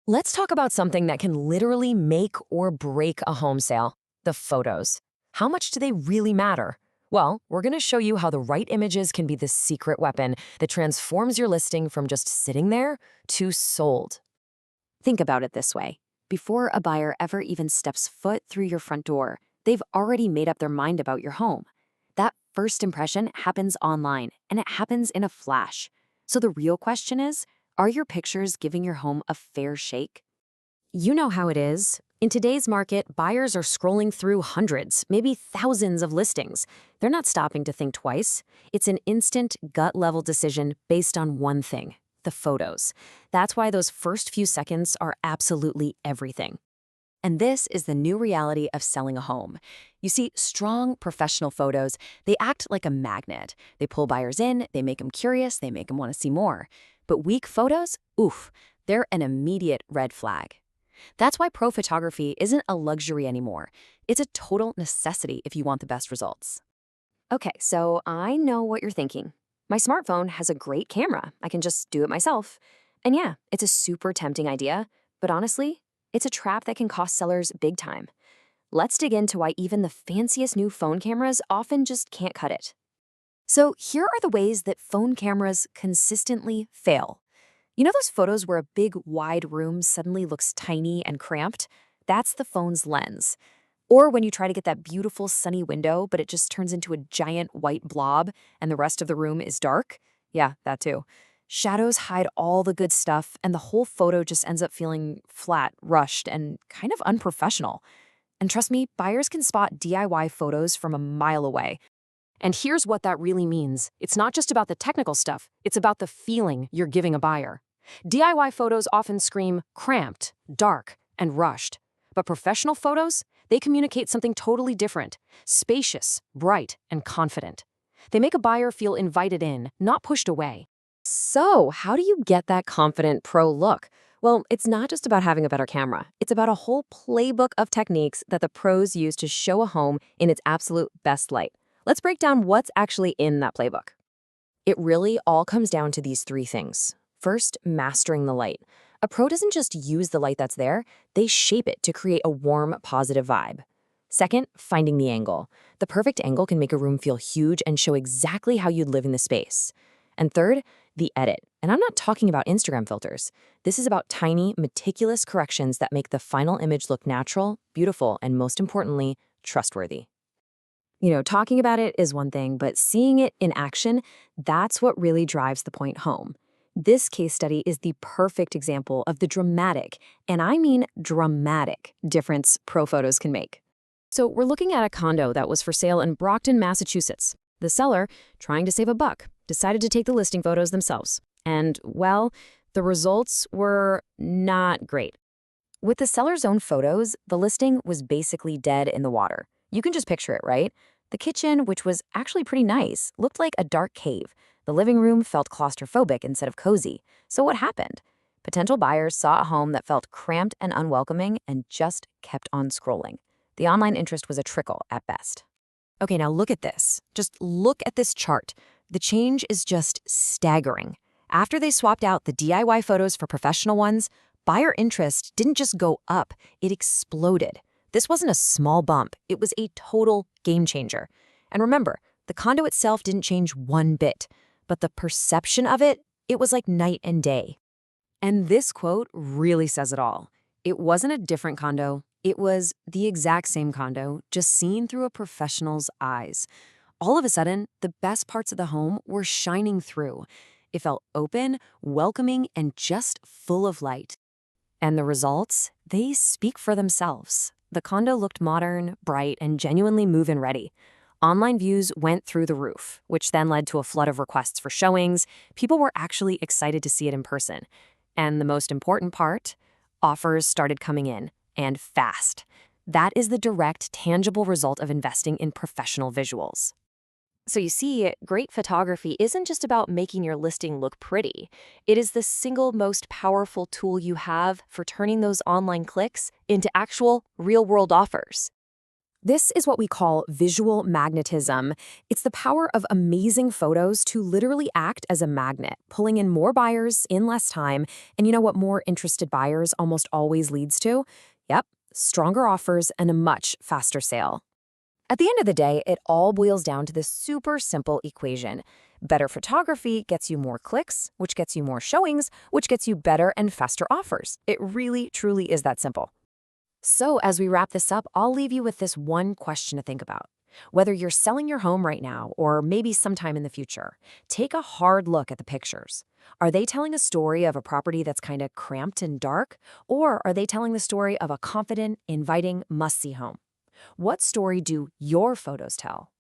Let's talk about something that can literally make or break a home sale: the photos. How much do they really matter? Well, we're going to show you how the right images can be the secret weapon that transforms your listing from just sitting there to sold. Think about it this way. Before a buyer ever even steps foot through your front door, they've already made up their mind about your home. That first impression happens online, and it happens in a flash. So the real question is, are your pictures giving your home a fair shake? You know how it is. In today's market, buyers are scrolling through hundreds, maybe thousands of listings. They're not stopping to think twice. It's an instant, gut-level decision based on one thing: the photos. That's why those first few seconds are absolutely everything. And this is the new reality of selling a home. You see, strong professional photos, they act like a magnet. They pull buyers in, they make them curious, they make them want to see more. But weak photos, oof, they're an immediate red flag. That's why pro photography isn't a luxury anymore. It's a total necessity if you want the best results. Okay, so I know what you're thinking. My smartphone has a great camera. I can just do it myself. And yeah, it's a super tempting idea, but honestly, it's a trap that can cost sellers big time. Let's dig into why even the fanciest new phone cameras often just can't cut it. So here are the ways that phone cameras consistently fail. You know those photos where a big, wide room suddenly looks tiny and cramped? That's the phone's lens. Or when you try to get that beautiful sunny window, but it just turns into a giant white blob and the rest of the room is dark? Yeah, that too. Shadows hide all the good stuff, and the whole photo just ends up feeling flat, rushed, and kind of unprofessional. And trust me, buyers can spot DIY photos from a mile away. And here's what that really means. It's not just about the technical stuff, it's about the feeling you're giving a buyer. DIY photos often scream cramped, dark, and rushed. But professional photos, they communicate something totally different: spacious, bright, and confident. They make a buyer feel invited in, not pushed away. So, how do you get that confident pro look? Well, it's not just about having a better camera. It's about a whole playbook of techniques that the pros use to show a home in its absolute best light. Let's break down what's actually in that playbook. It really all comes down to these three things. First, mastering the light. A pro doesn't just use the light that's there, they shape it to create a warm, positive vibe. Second, finding the angle. The perfect angle can make a room feel huge and show exactly how you'd live in the space. And third, the edit. And I'm not talking about Instagram filters. This is about tiny, meticulous corrections that make the final image look natural, beautiful, and most importantly, trustworthy. Talking about it is one thing, but seeing it in action, that's what really drives the point home. This case study is the perfect example of the dramatic, and I mean dramatic, difference pro photos can make. So we're looking at a condo that was for sale in Brockton, Massachusetts. The seller, trying to save a buck, decided to take the listing photos themselves. And, well, the results were not great. With the seller's own photos, the listing was basically dead in the water. You can just picture it, right? The kitchen, which was actually pretty nice, looked like a dark cave. The living room felt claustrophobic instead of cozy. So what happened? Potential buyers saw a home that felt cramped and unwelcoming and just kept on scrolling. The online interest was a trickle at best. Okay, now look at this. Just look at this chart. The change is just staggering. After they swapped out the DIY photos for professional ones, buyer interest didn't just go up, it exploded. This wasn't a small bump, it was a total game changer. And remember, the condo itself didn't change one bit, but the perception of it, it was like night and day. And this quote really says it all. It wasn't a different condo, it was the exact same condo, just seen through a professional's eyes. All of a sudden, the best parts of the home were shining through. It felt open, welcoming, and just full of light. And the results, they speak for themselves. The condo looked modern, bright, and genuinely move-in ready. Online views went through the roof, which then led to a flood of requests for showings. People were actually excited to see it in person. And the most important part, offers started coming in, and fast. That is the direct, tangible result of investing in professional visuals. So you see, great photography isn't just about making your listing look pretty. It is the single most powerful tool you have for turning those online clicks into actual, real-world offers. This is what we call visual magnetism. It's the power of amazing photos to literally act as a magnet, pulling in more buyers in less time. And you know what more interested buyers almost always leads to? Yep, stronger offers and a much faster sale. At the end of the day, it all boils down to this super simple equation. Better photography gets you more clicks, which gets you more showings, which gets you better and faster offers. It really, truly is that simple. So as we wrap this up, I'll leave you with this one question to think about. Whether you're selling your home right now or maybe sometime in the future, take a hard look at the pictures. Are they telling a story of a property that's kind of cramped and dark? Or are they telling the story of a confident, inviting, must-see home? What story do your photos tell?